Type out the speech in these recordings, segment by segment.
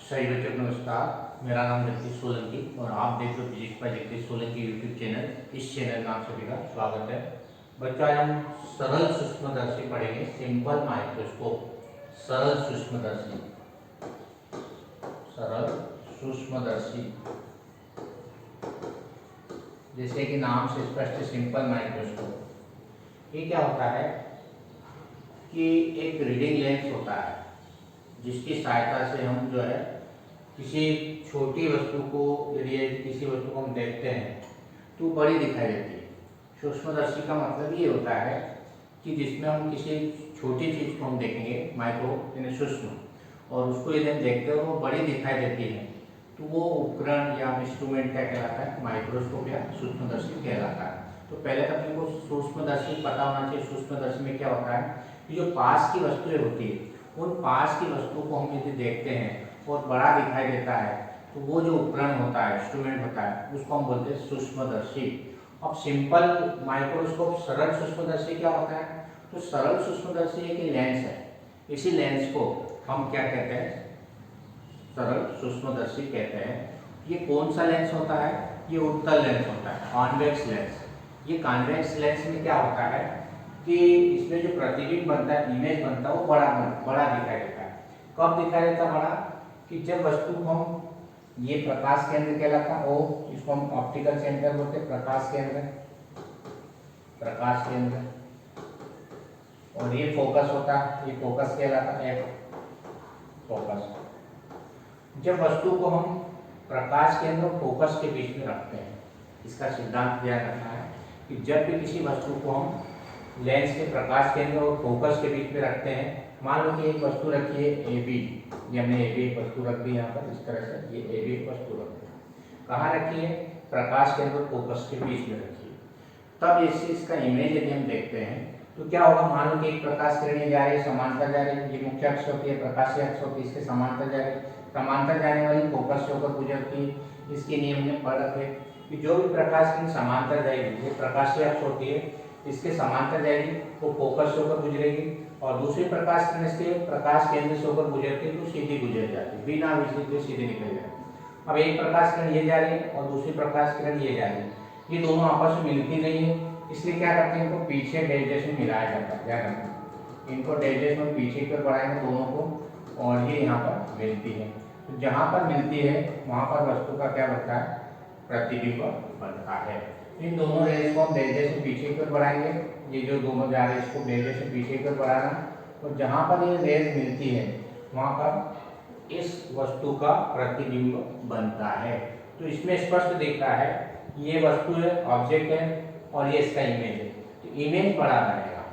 सही बच्चों को नमस्कार। मेरा नाम जगदीश सोलंकी और आप देख रहे हो physics bye Jagdish Solanki YouTube channel. इस चैनल में आप सभी का स्वागत है। बच्चों, आज हम सरल सूक्ष्मदर्शी पढ़ेंगे, सिंपल माइक्रोस्कोप। सरल सूक्ष्मदर्शी, सरल सूक्ष्मदर्शी, जैसे कि नाम से स्पष्ट, सिंपल माइक्रोस्कोप। ये क्या होता है कि एक रीडिंग लेंस होता है जिसकी सहायता से हम जो है किसी छोटी वस्तु को, यदि किसी वस्तु को हम देखते हैं तो बड़ी दिखाई देती है। सूक्ष्मदर्शी का मतलब ये होता है कि जिसमें हम किसी छोटी चीज़ को हम देखेंगे, माइक्रो यानी सूक्ष्म, और उसको यदि हम देखते हैं और वो बड़ी दिखाई देती है तो वो उपकरण या इंस्ट्रूमेंट क्या कहलाता है? माइक्रोस्कोप या सूक्ष्मदर्शी कहलाता है। तो पहले तो अपने को सूक्ष्मदर्शी पता होना चाहिए। सूक्ष्मदर्शी में क्या होता है कि जो पास की वस्तुएं होती है, उन पास की वस्तु को हम यदि देखते हैं और बड़ा दिखाई देता है तो वो जो उपकरण होता है, इंस्ट्रूमेंट होता है, उसको हम बोलते हैं सूक्ष्मदर्शी। अब सिंपल माइक्रोस्कोप, सरल सूक्ष्मदर्शी क्या होता है? तो सरल सूक्ष्मदर्शी एक लेंस है। इसी लेंस को हम क्या कहते हैं? सरल सूक्ष्मदर्शी कहते हैं। ये कौन सा लेंस होता है? ये उत्तल लेंस होता है, कॉन्वेक्स लेंस। ये कॉन्वेक्स लेंस में क्या होता है कि इसमें जो प्रतिबिंब बनता है, इमेज बनता है, वो बड़ा दिखाई देता है। कब दिखाई देता है बड़ा? कि जब वस्तु को हम, ये प्रकाश केंद्र कहलाता है, ओ इसको हम ऑप्टिकल सेंटर बोलते हैं, प्रकाश केंद्र, प्रकाश केंद्र, और ये फोकस होता है, ये फोकस कहलाता है, एफ फोकस। जब वस्तु को हम प्रकाश केंद्र और फोकस के बीच में रखते हैं, इसका सिद्धांत ध्यान रखना है कि जब भी किसी वस्तु को हम लेंस के प्रकाश केंद्र और फोकस के बीच में रखते हैं, मान लो कि एक वस्तु रखी है ए बी, ये हमने ए बी एक वस्तु रख दी यहाँ पर, इस तरह से ये ए बी एक वस्तु रख दी। कहाँ रखी है? प्रकाश केंद्र और फोकस के बीच में रखी है। तब इसका इमेज यदि हम देखते हैं तो क्या होगा? मान लो कि एक प्रकाश किरण ये जा रही है, समांतर जा रही है, ये मुख्य अक्ष होती है, प्रकाशीय अक्ष होती है, इसके समांतर जा रही है, समांतर जाने वाली फोकस से होकर गुजरती है। इसके नियम ने पढ़ रखे कि जो भी प्रकाश किरण समांतर जाएगी, ये प्रकाशीय अक्ष होती है, इसके समांतर जाएगी, वो फोकस से होकर गुजरेगी, और दूसरी प्रकाश किरण इसके प्रकाश केंद्र से होकर गुजरती है तो सीधी गुजर जाती है, बिना विचलित हुए सीधे निकल जाती है। अब एक प्रकाश किरण ये जा रही है और दूसरी प्रकाश किरण ये जा रही है, ये दोनों आपस में मिलती नहीं है, इसलिए क्या करते हैं? इनको पीछे डेल्टा से मिलाया जाता है। क्या करते हैं? इनको डेल्टा में पीछे की ओर बढ़ाएंगे दोनों को, और ये यहाँ पर मिलती है। तो जहाँ पर मिलती है वहाँ पर वस्तु का क्या बनता है? प्रतिबिंब बनता है। इन दोनों रेज को हम डेल्टा से पीछे की ओर बढ़ाएंगे, ये जो दोनों जा रहे हैं इसको डेल्टा से पीछे की ओर बढ़ाना, और जहाँ पर ये रेज मिलती है वहाँ पर इस वस्तु का प्रतिबिंब बनता है। तो इसमें स्पष्ट दिखता है ये वस्तु है, ऑब्जेक्ट है, और ये इसका इमेज है। तो इमेज बड़ा बनेगा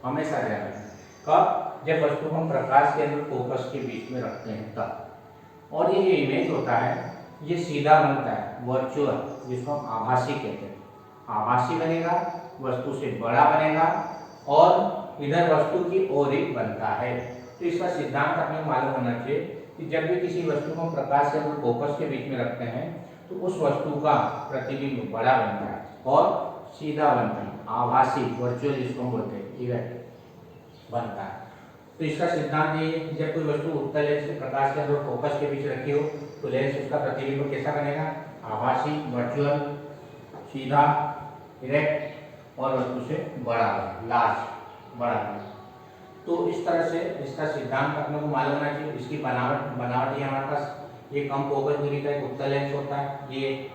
हमेशा ध्यान रखना। कब? जब वस्तु को हम प्रकाश केंद्र फोकस के बीच में रखते हैं तब। और ये जो इमेज होता है ये सीधा बनता है, वर्चुअल, जिसको हम आभासी कहते हैं। आभासी बनेगा, वस्तु से बड़ा बनेगा, और इधर वस्तु की ओर ही बनता है। तो इसका सिद्धांत हमें मालूम होना चाहिए कि जब भी किसी वस्तु को हम प्रकाश केंद्र और फोकस के बीच में रखते हैं तो उस वस्तु का प्रतिबिंब बड़ा बनता है और सीधा बनता है, आभासी, वर्चुअल जिसको हम बोलते हैं, इरेक्ट बनता है। तो इसका सिद्धांत ये है कि जब कोई वस्तु उत्तल लेंस से प्रकाश केंद्र और फोकस के बीच रखी हो तो लेंस उसका प्रतिबिंब कैसा बनेगा? आभासी, वर्चुअल, सीधा, इरेक्ट, और वस्तु से बड़ा, लार्ज, बड़ा। तो इस तरह से इसका सिद्धांत अपने को मालूम होना चाहिए। इसकी बनावट ये हमारे पास, ये कम फोकस दूरी का एक उत्तल लेंस होता है, ये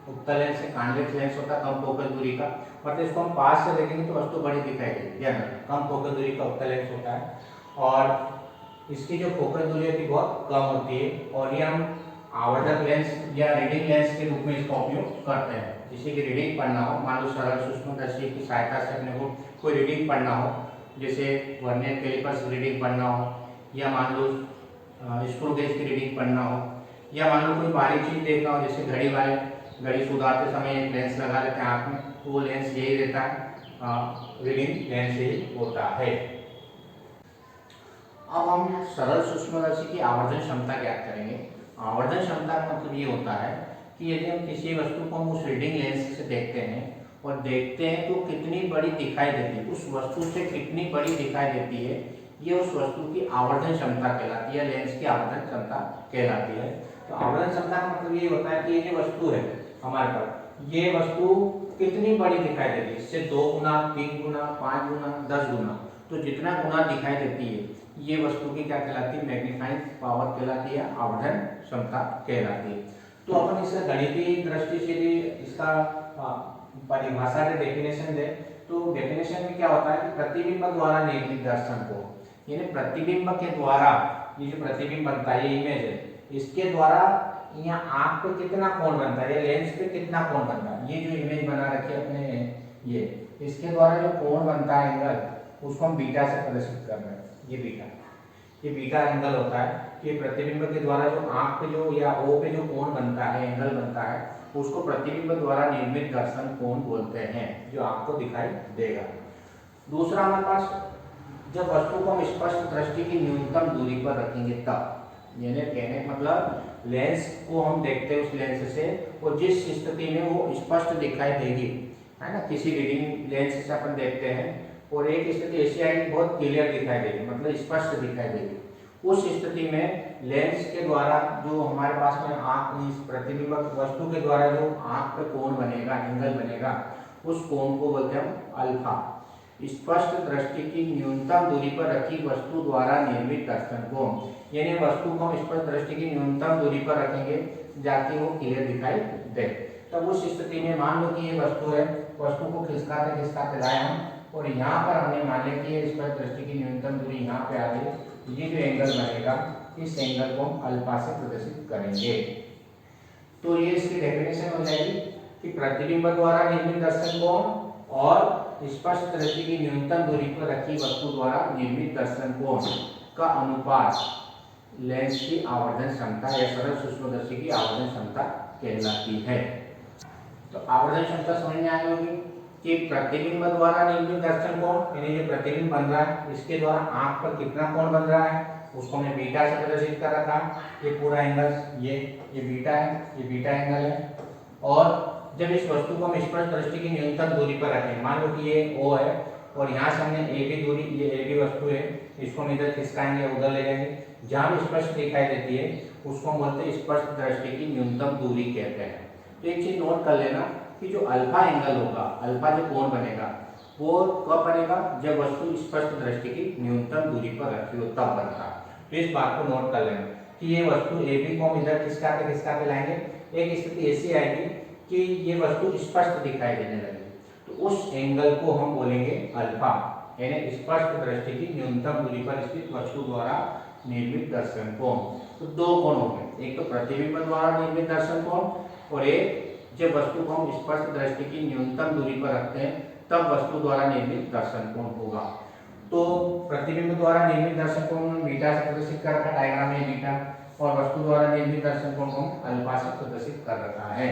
उत्तल लेंस है, कॉन्वेक्स लेंस होता है कम फोकस दूरी का। मतलब इसको हम पास से देखेंगे तो वस्तु बड़ी दिखाई देगी, ध्यान रखना, कम फोकस दूरी का उत्तल लेंस होता है, और इसकी जो फोकस दूरी होती है बहुत कम होती है, और ये हम आवर्धक लेंस या रीडिंग लेंस के रूप में इसका उपयोग करते हैं। जैसे कि रीडिंग पढ़ना हो, मान लो सरल सूक्ष्मदर्शी की सहायता से अपने को कोई रीडिंग पढ़ना हो, जैसे वर्नियर कैलिपर्स की रीडिंग पढ़ना हो, या मान लो स्क्रू गेज की रीडिंग पढ़ना हो, या मान लो कोई बारीक चीज देखना हो, जैसे घड़ी वाले घड़ी सुधारते समय एक लेंस लगा लेते हैं आँख में, तो वो लेंस यही रहता है, रीडिंग लेंस यही होता है। अब हम सरल सूक्ष्मदर्शी की आवर्धन क्षमता ज्ञात करेंगे। आवर्धन क्षमता का मतलब ये होता है कि यदि हम किसी वस्तु को हम उस रीडिंग लेंस से देखते हैं और देखते हैं तो कितनी बड़ी दिखाई देती है, उस वस्तु से कितनी बड़ी दिखाई देती है, ये उस वस्तु की आवर्धन क्षमता कहलाती है, लेंस की आवर्धन क्षमता कहलाती है। तो आवर्धन क्षमता का मतलब ये होता है कि ये जो वस्तु है हमारे पास, ये वस्तु कितनी बड़ी दिखाई देती है, इससे 2 गुना, 3 गुना, 5 गुना, 10 गुना, तो जितना गुना दिखाई देती है ये वस्तु की क्या कहलाती है, मैग्नीफाइंग पावर कहलाती है, आवर्धन क्षमता कहलाती है। तो अपन इसे गणितीय दृष्टि से भी इसका परिभाषा के डेफिनेशन दे, तो डेफिनेशन में क्या होता है कि प्रतिबिंब द्वारा निर्मित दर्शन को, यानी प्रतिबिंब के द्वारा, ये जो प्रतिबिंब बनता है, ये इमेज है, इसके द्वारा यहाँ आंख पे कितना कोण बनता है, लेंस पे कितना कोण बनता है, ये जो इमेज बना रखी है अपने, ये इसके द्वारा जो कोण बनता है एंगल, उसको हम बीटा से प्रदर्शित कर रहे हैं। ये बीटा एंगल होता है कि प्रतिबिंब के द्वारा जो आंख पे जो या ओ पे जो कोण बनता है, एंगल बनता है, उसको प्रतिबिंब द्वारा निर्मित दर्शन कोण बोलते हैं, जो आपको दिखाई देगा। दूसरा हमारे पास, जब वस्तु को हम स्पष्ट दृष्टि की न्यूनतम दूरी पर रखेंगे तब, यानी कहने का मतलब लेंस को हम देखते हैं उस लेंस से, और जिस स्थिति में वो स्पष्ट दिखाई देगी, है ना, किसी रीडिंग लेंस से अपन देखते हैं और एक स्थिति ऐसी आएगी बहुत क्लियर दिखाई देगी, मतलब स्पष्ट दिखाई देगी, उस स्थिति में लेंस के द्वारा जो हमारे पास में आंख, इस प्रतिबिंब वस्तु के द्वारा जो आंख पे कोण बनेगा, एंगल बनेगा, उस कोण को बोलते हैं हम अल्फा। स्पष्ट दृष्टि की न्यूनतम दूरी पर रखी वस्तु द्वारा निर्मित दर्शन कोण, यानी वस्तु को हम स्पष्ट दृष्टि की न्यूनतम दूरी पर रखेंगे जाके वो क्लियर दिखाई दे। तब उस स्थिति में मान लो कि ये वस्तु है, वस्तु को खिसकाते खिसकाते लाए हम, और यहाँ पर हमने मान लिया कि ये स्पष्ट दृष्टि की न्यूनतम दूरी यहाँ पे आ गई, ये जो एंगल बनेगा, इस एंगल को हम अल्फा से प्रदर्शित करेंगे। तो ये इसकी डेफिनेशन हो जाएगी कि प्रतिबिंब द्वारा निर्मित दर्शन कोण और स्पष्ट दृष्टि की न्यूनतम दूरी पर रखी वस्तु द्वारा निर्मित दर्शन कोण का अनुपात लेंस की आवर्धन क्षमता या सरल सूक्ष्मदर्शी की आवर्धन क्षमता कहलाती है। तो आवर्धन क्षमता समझ में आई होगी कि प्रतिबिंब द्वारा निर्मित दर्शन कोण, यानी जो प्रतिबिंब बन रहा है इसके द्वारा आंख पर कितना कोण बन रहा है, उसको हमने बीटा से प्रदर्शित कर रखा। ये पूरा एंगल, ये बीटा है, ये बीटा एंगल है। और जब इस वस्तु को हम स्पष्ट दृष्टि की न्यूनतम दूरी पर रखें, मान लो कि ये O है और यहाँ से हमने ए बी दूरी, ये ए बी वस्तु है, इसको हम इधर खिसकाएंगे, उधर ले जाएंगे, जहाँ भी स्पष्ट दिखाई देती है उसको हम बोलते हैं स्पष्ट दृष्टि की न्यूनतम दूरी कहते हैं। तो एक चीज नोट कर लेना कि जो अल्फा एंगल होगा, अल्फा जो कोण बनेगा, वो कब बनेगा, जब वस्तु स्पष्ट दृष्टि की न्यूनतम दूरी पर रखी हो तब बनता है। तो इस बात को नोट कर लेना कि ये वस्तु ए बी को हम इधर खिसकाते खिसकाते लाएंगे, एक स्थिति ऐसी आएगी कि ये वस्तु स्पष्ट दिखाई देने लगेगी, तो उस एंगल को हम बोलेंगे अल्फा, यानी स्पष्ट दृष्टि की न्यूनतम दूरी पर स्थित वस्तु द्वारा निर्मित दर्शन कोण। तो दो कोण हो गए, एक तो प्रतिबिंब द्वारा निर्मित दर्शन कोण और एक जब वस्तु को हम स्पष्ट दृष्टि की न्यूनतम दूरी पर रखते हैं तब वस्तु द्वारा निर्मित दर्शन कोण होगा। तो प्रतिबिंब द्वारा निर्मित दर्शन कोण बीटा से प्रदर्शित कर रखा डायग्राम में बीटा, और वस्तु द्वारा निर्मित दर्शन कोण को अल्फा से प्रदर्शित कर रखा है।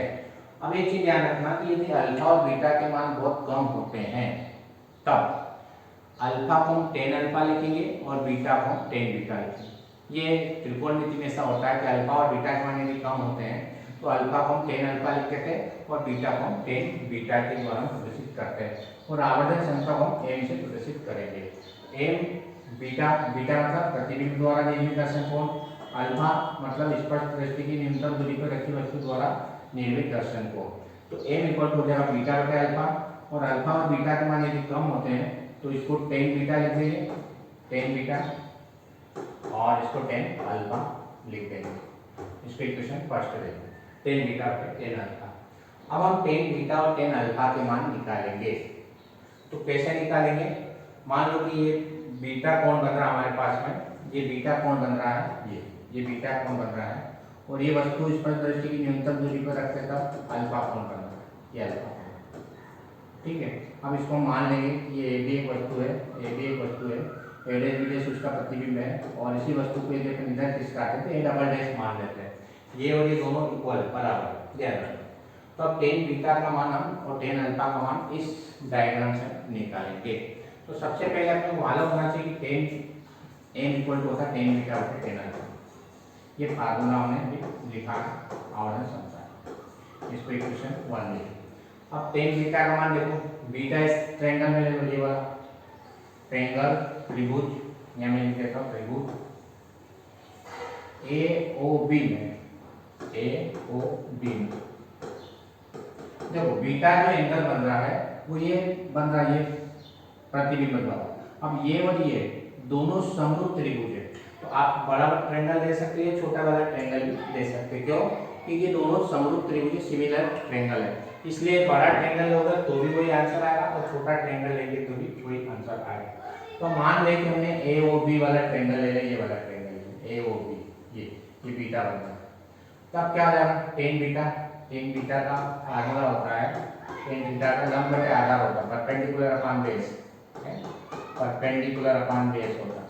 अब एक चीज ध्यान रखना कि यदि अल्फा और बीटा के मान बहुत कम होते हैं तब अल्फा को हम 10 अल्फा लिखेंगे और बीटा को हम 10 बीटा लिखेंगे। ये त्रिकोणमिति में ऐसा होता है कि अल्फा और बीटा के मान यदि कम होते हैं तो अल्फा को हम 10 अल्फा लिखते थे और बीटा को हम 10 बीटा के द्वारा प्रदर्शित करते हैं, और आवर्धन क्षमता को हम एम से प्रदर्शित करेंगे। एम बीटा, बीटा मतलब प्रतिबिंब द्वारा निर्मित दर्शन कोण, अल्फा मतलब स्पष्ट दृष्टि की न्यूनतम दूरी पर रखी वस्तु द्वारा निर्मित दर्शन कोण। तो एम इक्वल टू हो जाएगा बीटा बटा अल्फा, और अल्फा और बीटा के मान यदि कम होते हैं तो इसको 10 बीटा लिख देंगे, 10 बीटा, और इसको 10 अल्फा लिख देंगे। इसको इक्वेशन फर्स्ट देंगे 10 बीटा और 10 अल्फा। अब हम 10 बीटा और 10 अल्फा के मान निकालेंगे। तो कैसे निकालेंगे, मान लो कि ये बीटा कोण बन रहा है हमारे पास में, ये बीटा कोण बन रहा है, ये बीटा कोण बन रहा है, और ये वस्तु स्पष्ट दृष्टि की न्यूनतम दूरी पर रखते तब अल्फा कोण बन रहा है, ये अल्फा कोण। ठीक है, अब इसको मान लेंगे कि ये ए बी एक वस्तु है, ए बी एक वस्तु है, ए डैश बी डैश उसका प्रतिबिंब है, और इसी वस्तु को यदि अपन इधर खिसकाते तो ए डबल डैश मान लेते हैं, ये और ये दोनों इक्वल बराबर ध्यान रखना। तो अब 10 बीटा का मान हम और 10 अल्फा का मान इस डायग्राम से निकालेंगे। तो सबसे पहले अपने मालूम होना चाहिए कि 10 एम इक्वल टू होता है 10 बीटा और 10 अल्फा। ये फार्मूला हमने लिखा आवर्धन क्षमता, इसको इक्वेशन 1 लिखे। अब 10 बीटा का मान देखो, बीटा इस ट्रायंगल में ले लो, ये वाला ट्रायंगल त्रिभुज यहाँ मैं लिख देता हूँ त्रिभुज AOB में, AOB में देखो बीटा जो एंगल बन रहा है वो ये बन रहा है, ये प्रतिबिंब द्वारा। अब ये और ये दोनों समरूप त्रिभुज है, तो आप बड़ा ट्रायंगल ले सकते हैं, छोटा वाला ट्रायंगल भी ले सकते हैं। क्यों? क्योंकि ये दोनों समरूप त्रिभुज सिमिलर ट्रायंगल है, इसलिए बड़ा ट्रायंगल होगा तो भी वही आंसर आएगा और छोटा ट्रायंगल लेंगे तो भी वही आंसर आएगा। तो मान लें कि हमने AOB वाला ट्रायंगल ले लिया, ये वाला ट्रायंगल AOB, ये बीटा बनता है। तब क्या हो जाएगा? टेन बीटा का फार्मूला होता है, टेन बीटा का लंब बटे आधार होता है, perpendicular upon base, perpendicular upon base होता है।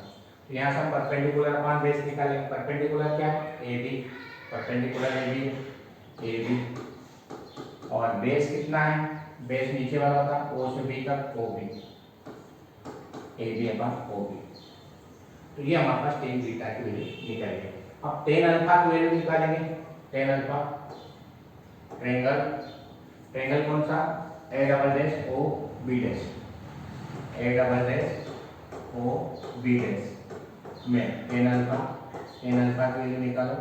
तो यहाँ से हम परपेंडिकुलर अपॉन बेस निकालेंगे। परपेंडिकुलर क्या है? AB, परपेंडिकुलर AB और बेस कितना है? बेस नीचे वाला होता है O से B तक OB, AB अपॉन OB। तो ये हमारे पास टेन बीटा की वैल्यू निकल गई। अब टेन अल्फा की वैल्यू निकालेंगे। टेन अल्फा ट्रायंगल कौन सा? A double dash O B dash, A double dash O B dash में टेन अल्फा की वैल्यू निकालो।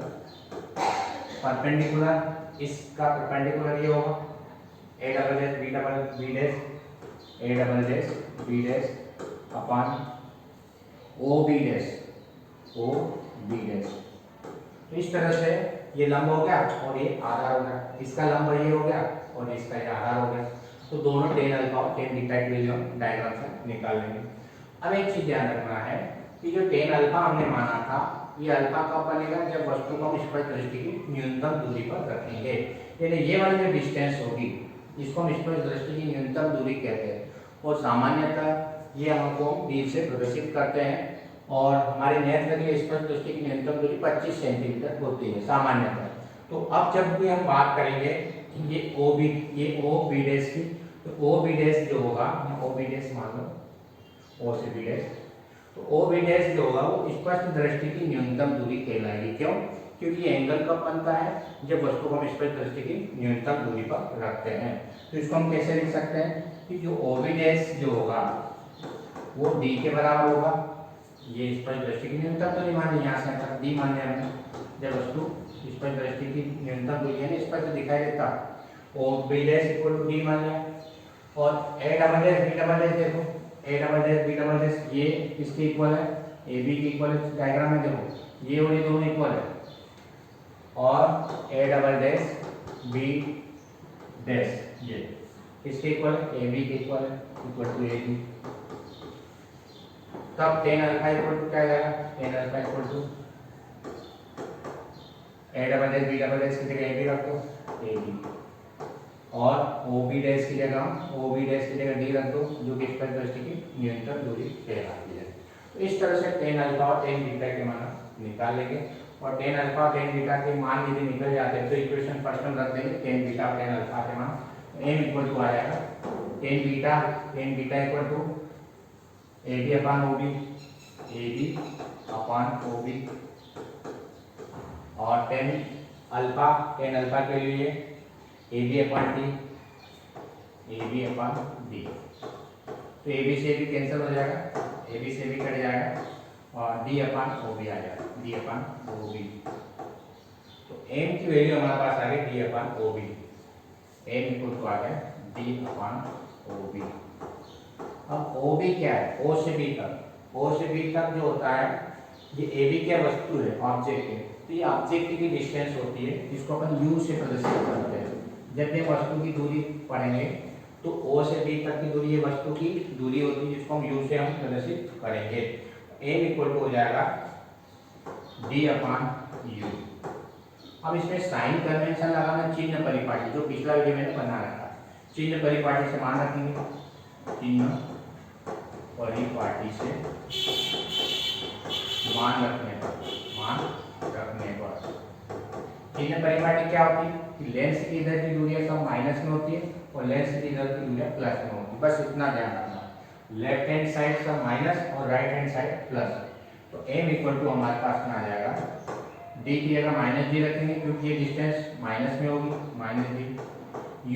परपेंडिकुलर, इसका परपेंडिकुलर ये होगा A double dash B dash, A double dash B dash upon OB dash. तो इस तरह से ये लंब हो गया और ये आधार हो गया, इसका लंब ये हो गया और इसका ये आधार हो गया। तो दोनों टेन अल्फा और टेन बीटा की वैल्यू हम डायग्राम से निकाल लेंगे। अब एक चीज ध्यान रखना है कि जो टेन अल्फा हमने माना था, ये अल्फा कब बनेगा? जब वस्तु को हम स्पर्श दृष्टि की न्यूनतम दूरी पर रखेंगे, यानी ये वाली जो डिस्टेंस होगी इसको हम स्पर्श दृष्टि की न्यूनतम दूरी कहते हैं। और सामान्यतः ये हमको तीर से प्रदर्शित करते हैं और हमारे नेत्र के लिए स्पर्श दृष्टि की न्यूनतम दूरी 25 सेंटीमीटर होती है सामान्यतः। तो अब जब भी हम बात करेंगे ये OB डैश की, तो OB डैश जो होगा, OB डैश मान लो, O से B डैश, तो OB डैश जो होगा वो स्पर्श दृष्टि की न्यूनतम दूरी कहलाएगी। क्यों? क्योंकि ये एंगल कब बनता है? जब वस्तु को हम स्पर्श दृष्टि की न्यूनतम दूरी पर रखते हैं। तो इसको हम कैसे लिख सकते हैं कि जो OB डैश जो होगा वो D के बराबर होगा। ये स्पर्श दृष्टि की न्यूनतम दूरी मान ली, यहाँ से तक D मान लिया हमने। जब वस्तु स्पर्श दृष्टि की न्यूनतम दूरी है ना, स्पर्श दिखाई देता, OB dash equal to D मान लिया। और A double dash B double dash देखो, A double dash B double dash ये किसके इक्वल है? AB के इक्वल है। डायग्राम में देखो ये और ये दोनों इक्वल है, और A double dash B dash ये किसके इक्वल है? AB के इक्वल है, इक्वल टू AB। तब टेन अल्फा इक्वल टू क्या आएगा? Tan alpha equal to A double dash B double dash की जगह AB रख दो, AB, और OB डैश की जगह D रख दो, जो कि स्पर्श दृष्टि की न्यूनतम दूरी कहलाती है। तो इस तरह से टेन अल्फा और टेन बीटा के मान निकाल लेंगे। और टेन अल्फा और टेन बीटा के मान यदि निकल जाते हैं तो इक्वेशन फर्स्ट में रख देंगे टेन बीटा और टेन अल्फा के मान। m इक्वल टू आ जाएगा tan beta equal to AB upon OB और टेन अल्फा के लिए AB अपॉन D। तो AB से भी कैंसिल हो जाएगा, AB से भी कट जाएगा और D अपॉन OB आ जाएगा, D अपॉन OB। तो m की वैल्यू हमारे पास आ गई D upon OB, m equal to आ गया D अपॉन OB। अब OB क्या है? O से B तक जो होता है ये AB क्या वस्तु है? ऑब्जेक्ट है। तो ये ऑब्जेक्ट की डिस्टेंस होती है जिसको अपन U से प्रदर्शित करते हैं। जब ये वस्तु की दूरी पढ़ेंगे तो O से B तक की दूरी ये वस्तु की दूरी होती है जिसको हम U से हम प्रदर्शित करेंगे। m इक्वल टू हो जाएगा D अपॉन U। अब इसमें साइन कन्वेंशन लगाना, चिन्ह परिपाटी, जो पिछला वीडियो मैंने बना रखा है। चिन्ह परिपाटी से मान रखेंगे, चिन्ह परिपाटी से मान रखने पर चिन्ह परिपाटी क्या होती है कि लेंस की इधर की दूरियां सब माइनस में होती है और लेंस की इधर की दूरियां प्लस में होती है। बस इतना ध्यान रखना, लेफ्ट हैंड साइड सब माइनस और राइट हैंड साइड प्लस। तो m इक्वल टू हमारे पास में आ जाएगा d की जगह माइनस d रखेंगे क्योंकि ये डिस्टेंस माइनस में होगी, माइनस d।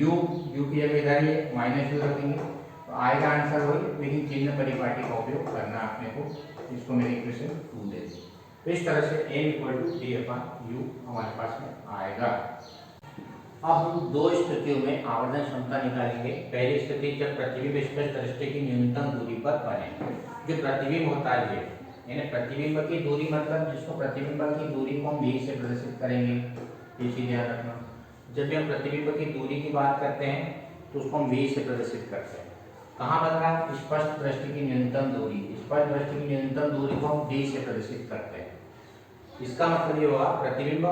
u की जगह इधर ही माइनस u रखेंगे तो आएगा आंसर वही, लेकिन चिन्ह परिपाटी का उपयोग करना अपने को इसको मैंने इक्वेशन 2 दे दी। तो इस तरह से m equal to D upon U हमारे पास में आएगा। अब हम दो स्थितियों में आवर्धन क्षमता निकालेंगे। पहली स्थिति जब प्रतिबिंब स्पष्ट दृष्टि की न्यूनतम दूरी पर बने। जो प्रतिबिंब होता है यानी प्रतिबिंब की दूरी मतलब जिसको प्रतिबिंब की दूरी को हम v से प्रदर्शित करेंगे, ये चीज याद रखना। जब भी हम प्रतिबिंब की दूरी की बात करते हैं तो उसको हम v से प्रदर्शित करते हैं। कहाँ बन रहा है? स्पष्ट दृष्टि की न्यूनतम दूरी। स्पष्ट दृष्टि की न्यूनतम दूरी को हम v से प्रदर्शित करते हैं। इसका मतलब ये हुआ प्रतिबिंब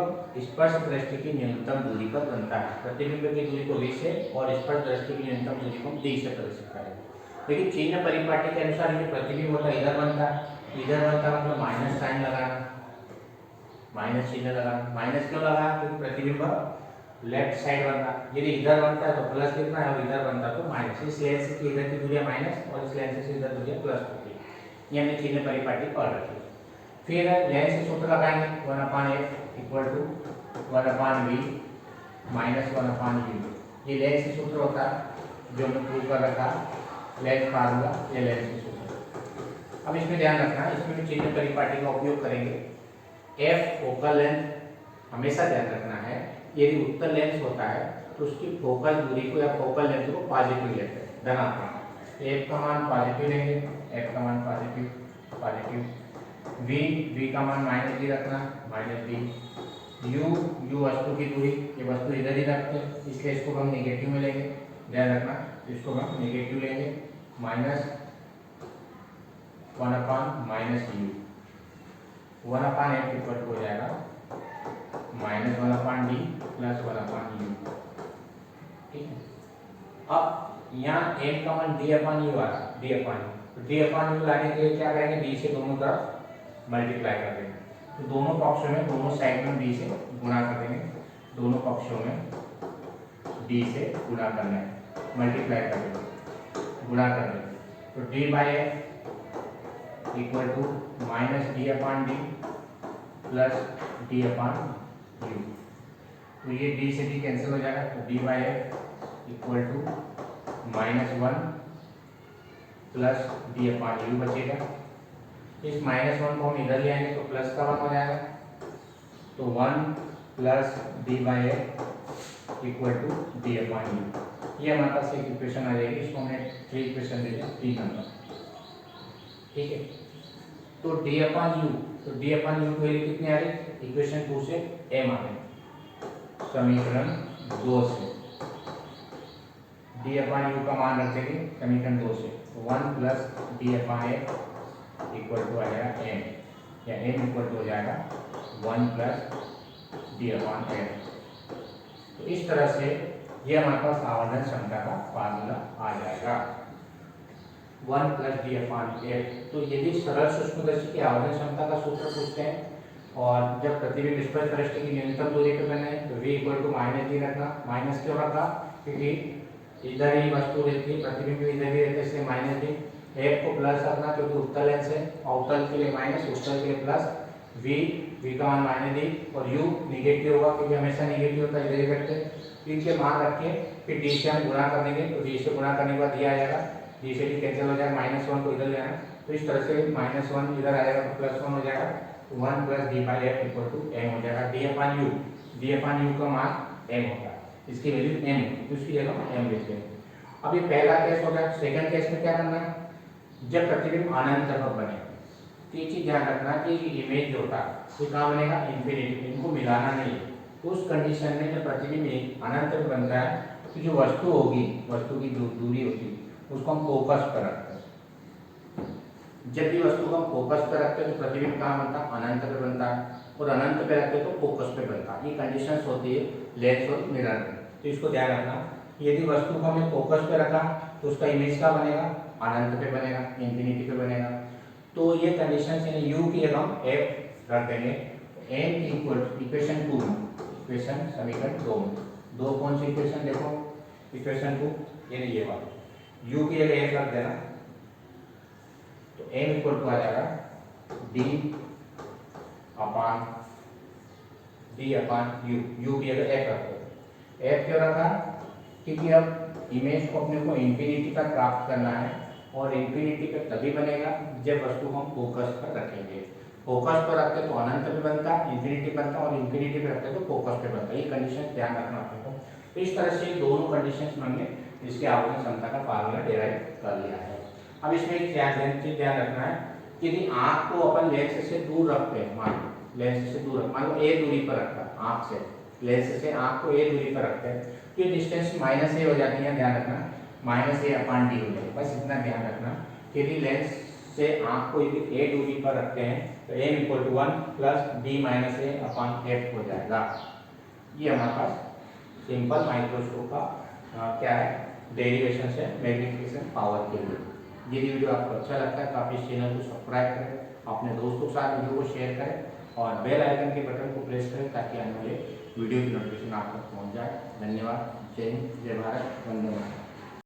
स्पष्ट दृष्टि की न्यूनतम दूरी पर बनता है। प्रतिबिंब की दूरी को v से और स्पष्ट दृष्टि की न्यूनतम दूरी को d से प्रदर्शित करेंगे। लेकिन चिन्ह परिपाटी के अनुसार ये प्रतिबिंब होता है इधर बनता है, इधर बनता मतलब माइनस साइन लगाना, माइनस चिन्ह लगाना। माइनस क्यों लगाना? क्योंकि प्रतिबिंब लेफ्ट साइड बनता है। यदि इधर बनता है तो प्लस लिखना है और इधर बनता है तो माइनस। इस लेंस की इधर की दूरी माइनस और इस लेंस से इधर दूरी प्लस होती है। ये हमने चिन्ह परिपाटी पढ़ रखी है। फिर लेंस से सूत्र लगाएंगे 1/f equal to 1/v minus 1/u। ये लेंस से सूत्र होता है जो हमने प्रूव कर रखा लेंस फार्मूला, ये लेंस से सूत्र। अब इसमें ध्यान रखना, इसमें भी चिन्ह परिपाटी का उपयोग करेंगे। f फोकल लेंथ हमेशा ध्यान रखना है, यदि उत्तल लेंस होता है तो उसकी फोकल दूरी को या फोकल लेंथ को पॉजिटिव लेते हैं, धनात्मक। f का मान पॉजिटिव लेंगे, f का मान पॉजिटिव, v का मान माइनस d रखना, माइनस d। u वस्तु की दूरी, ये वस्तु इधर ही रखते हैं इसलिए इसको हम नेगेटिव में लेंगे, ध्यान रखना इसको हम नेगेटिव लेंगे। माइनस 1/-u 1/f इक्वल हो जाएगा माइनस 1/d प्लस 1/u। ठीक है। अब यहाँ m का मान d/u आ रहा, d/u लाने के लिए क्या करेंगे? d से दोनों तरफ मल्टीप्लाई कर देंगे। तो दोनों पक्षों में, दोनों साइड में d से गुणा कर देंगे। दोनों पक्षों में d से गुणा करना है, मल्टीप्लाई कर देंगे, गुणा कर देंगे। तो d/f equal to minus d/d plus d/u। तो ये d से d कैंसिल हो जाएगा, तो d/f equal to -1 plus d/u बचेगा। इस -1 को हम इधर ले आएंगे तो प्लस का 1 हो जाएगा, तो 1 plus d/f equal to d/u। ये हमारे पास एक इक्वेशन आ जाएगी, इसको हमने 3 इक्वेशन दे दिया 3 नंबर। ठीक है। तो d/u, तो d/u की वैल्यू कितनी आ रही? इक्वेशन 2 से m आ गई, समीकरण 2 से d/u का मान रख देंगे समीकरण 2 से, 1 प्लस d/f इक्वल टू आ जाएगा m, या m इक्वल टू हो जाएगा 1 प्लस d/f। तो इस तरह से ये हमारे पास आवर्धन क्षमता का फार्मूला आ जाएगा 1 प्लस d/f। तो यदि सरल सूक्ष्मदर्शी की आवर्धन क्षमता का सूत्र पूछते हैं और जब प्रतिबिंब स्पष्ट दृष्टि की न्यूनतम दूरी पर बने तो v इक्वल टू -d रखना। माइनस क्यों रखा? क्योंकि इधर ही वस्तु रहती है, प्रतिबिंब इधर ही रहते इसलिए -d। f को प्लस रखना क्योंकि उत्तल लेंस है, अवतल के लिए माइनस, उत्तल के लिए प्लस। v का मान -d और u निगेटिव होगा क्योंकि हमेशा निगेटिव होता है, इधर ही रखते हैं। तो इनके मान रख के फिर d से हम गुणा कर देंगे, तो d से गुणा करने के बाद दिया जाएगा, d से d कैंसिल हो जाएगा, -1 को इधर ले आना, तो इस तरह से -1 इधर आएगा तो +1 हो जाएगा, 1 plus d/f equal to m हो जाएगा। d/u का मान m होगा, इसकी वैल्यू m होगी, उसकी जगह m लिखते हैं। अब ये पहला केस हो गया। सेकंड केस में क्या करना है? जब प्रतिबिंब अनंत पर बने तो ये चीज ध्यान रखना कि इमेज जो होता है वो कहाँ बनेगा? इन्फिनिटी, इनको मिलाना नहीं है। तो उस कंडीशन में जब प्रतिबिंब अनंत पर बनता है तो जो वस्तु होगी, वस्तु की जो दूरी होती है उसको हम फोकस पर रखते हैं। जब भी वस्तु को हम फोकस पर रखते हैं तो प्रतिबिंब कहाँ बनता है? अनंत पे बनता है, और अनंत पे रखते तो फोकस पे बनता है। ये कंडीशंस होती है लेंस और मिरर में, तो इसको ध्यान रखना। यदि वस्तु को हमने फोकस पे रखा तो उसका इमेज क्या बनेगा? अनंत पे बनेगा, इन्फिनिटी पे बनेगा। तो ये कंडीशंस यानी u की जगह हम f रख देंगे। m इक्वल इक्वेशन 2 में, इक्वेशन समीकरण 2 में, दो कौन सी इक्वेशन देखो? इक्वेशन 2 यानी ये वाला, u की जगह f रख देना, तो m इक्वल टू आ जाएगा d/u, u की जगह f रख दो। f क्यों रखा? क्योंकि अब इमेज को अपने को इंफिनिटी तक प्राप्त करना है और इंफिनिटी पे तभी बनेगा जब वस्तु हम फोकस पर रखेंगे। फोकस पर रखते तो अनंत पे बनता, इंफिनिटी बनता, और इंफिनिटी पे रखते तो फोकस पे बनता। ये कंडीशन ध्यान रखना अपने को। तो इस तरह से दोनों कंडीशंस में हमने इसके आवर्तन क्षमता का फार्मूला डिराइव कर लिया है। अब इसमें एक ध्यान रखना है कि यदि आँख को अपन लेंस से दूर रखते हैं, मान लेंस से दूर, मान लो ए दूरी पर रखा आँख से, लेंस से आँख को ए दूरी पर रखते हैं तो ये डिस्टेंस -a हो जाती है। ध्यान रखना -a/d हो जाएगी। बस इतना ध्यान रखना कि यदि लेंस से आँख को यदि a दूरी पर रखते हैं तो m = 1 + d - a/f हो जाएगा। ये हमारे पास सिंपल माइक्रोस्कोप का क्या है, डेरिवेशन है मैग्नीफिकेशन पावर के लिए। यदि वीडियो आपको अच्छा लगता है तो आप इस चैनल को सब्सक्राइब करें, अपने दोस्तों के साथ वीडियो को शेयर करें और बेल आइकन के बटन को प्रेस करें ताकि आने वाले वीडियो की नोटिफिकेशन आप तक पहुंच जाए। धन्यवाद। जय हिंद, जय भारत, वंदे मातरम।